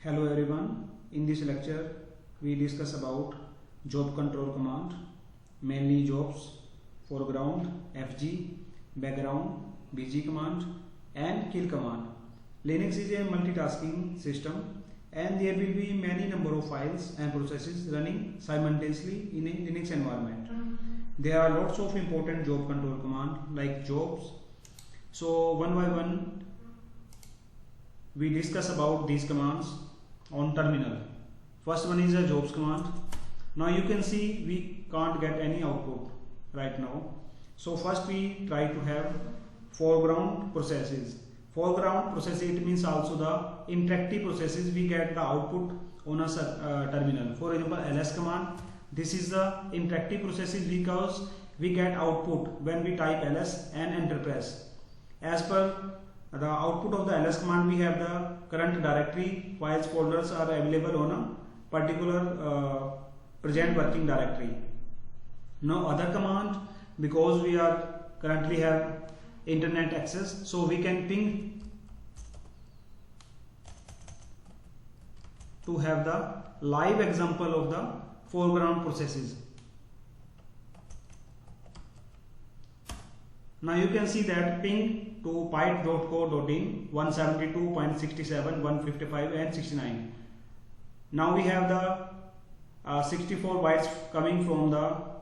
Hello everyone. In this lecture we discuss about job control command, mainly jobs, foreground, FG, background, BG command and kill command. Linux is a multitasking system and there will be many number of files and processes running simultaneously in a Linux environment. There are lots of important job control command like jobs. So one by one we discuss about these commands on terminal. First one is a jobs command. Now you can see we can't get any output right now. So first we try to have foreground processes. Foreground processes, it means also the interactive processes we get the output on a terminal. For example, ls command, this is the interactive processes because we get output when we type ls and enter press. As per the output of the ls command, we have the current directory, files, folders are available on a particular present working directory. Now other command, because we are currently have internet access, so we can ping to have the live example of the foreground processes. Now you can see that ping to pyte.co.in 172.67, 155 and 69. Now we have the 64 bytes coming from the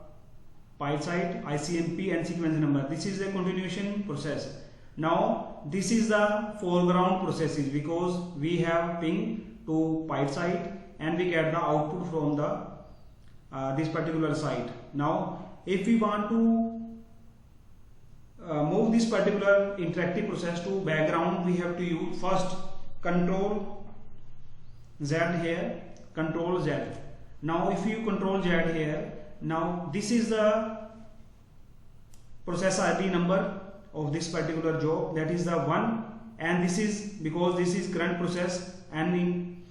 Pyte site, ICMP and sequence number. This is a continuation process. Now this is the foreground processes because we have ping to Pyte site and we get the output from the this particular site. Now if we want to move this particular interactive process to background, we have to use first Control Z here, Control Z. Now if you Control Z here, now this is the process ID number of this particular job, that is the 1, and this is because this is current process and in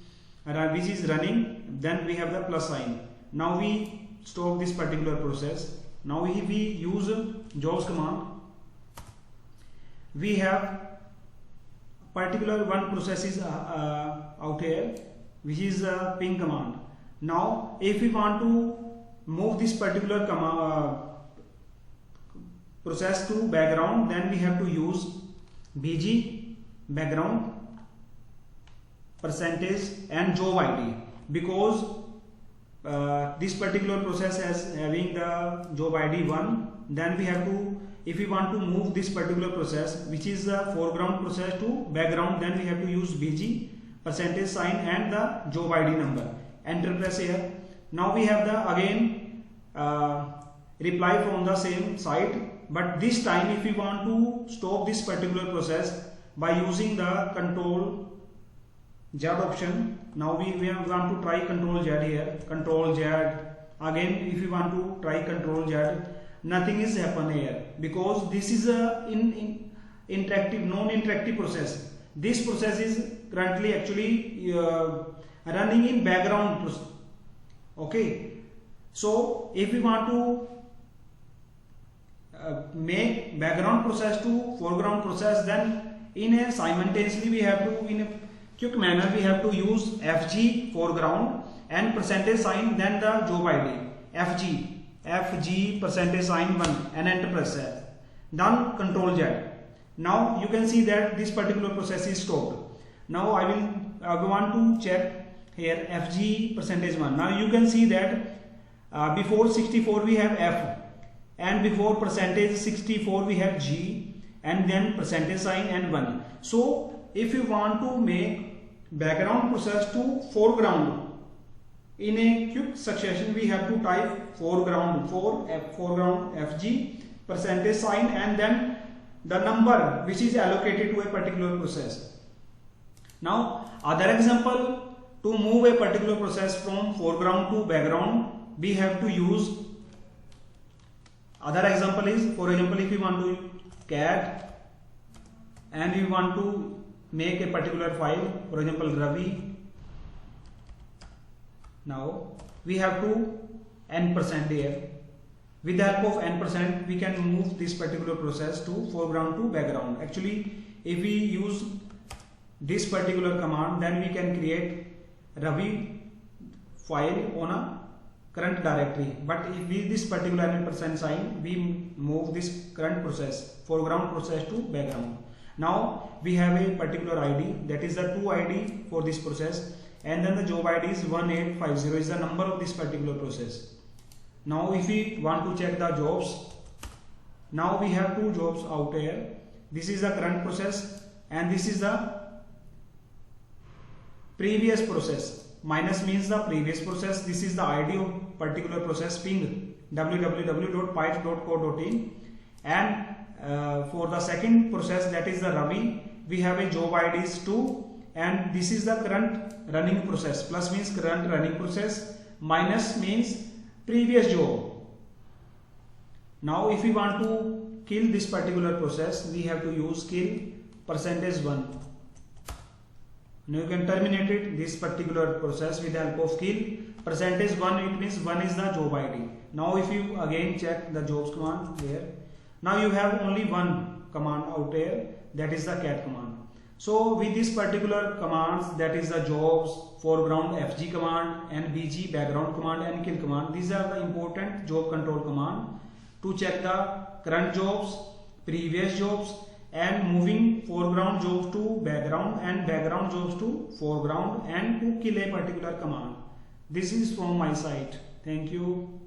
which is running, then we have the plus sign. Now we stop this particular process. Now if we use jobs command, we have particular one process is out here, which is the ping command. Now if we want to move this particular process to background, then we have to use BG background percentage and job ID, because this particular process has having the job ID 1, then we have to, if we want to move this particular process which is the foreground process to background, then we have to use BG percentage sign and the job ID number. Enter press here. Now we have the again reply from the same site, but this time if we want to stop this particular process by using the Control Z option. Now we want to try Control Z here, Control Z. Again if we want to try Control Z, nothing is happen here because this is a interactive, non-interactive process. This process is currently actually running in background. Okay, so if we want to make background process to foreground process, then in a simultaneously we have to, in a quick manner, we have to use FG foreground and percentage sign, then the job ID FG percentage sign 1 and enter press. Done. Control Z. Now you can see that this particular process is stopped. Now I will want to check here FG percentage 1. Now you can see that before 64 we have F, and before percentage 64 we have G, and then percentage sign and 1. So if you want to make background process to foreground in a quick succession, we have to type foreground foreground FG percentage sign and then the number which is allocated to a particular process. Now other example, to move a particular process from foreground to background, we have to use other example is, for example, if we want to cat and we want to make a particular file, for example Ravi. Now we have to n% here. With the help of n%, we can move this particular process to foreground to background. Actually, if we use this particular command, then we can create Ravi file on a current directory, but if with this particular &sign we move this current process, foreground process to background. Now we have a particular ID, that is the to ID for this process, and then the job ID is 1850 is the number of this particular process. Now if we want to check the jobs, now we have two jobs out here. This is the current process and this is the previous process. Minus means the previous process. This is the ID of particular process, ping www.python.co.in, and for the second process, that is the Ravi, we have a job ID is 2, and this is the current running process. Plus means current running process, minus means previous job. Now if we want to kill this particular process, we have to use kill %1. Now you can terminate it, this particular process, with the help of kill %1. It means 1 is the job ID. Now if you again check the jobs command here, now you have only one command out here, that is the cat command. So with this particular commands, that is the jobs, foreground FG command, and BG background command, and kill command, these are the important job control command to check the current jobs, previous jobs, and moving foreground jobs to background and background jobs to foreground, and to kill a particular command. This is from my side. Thank you.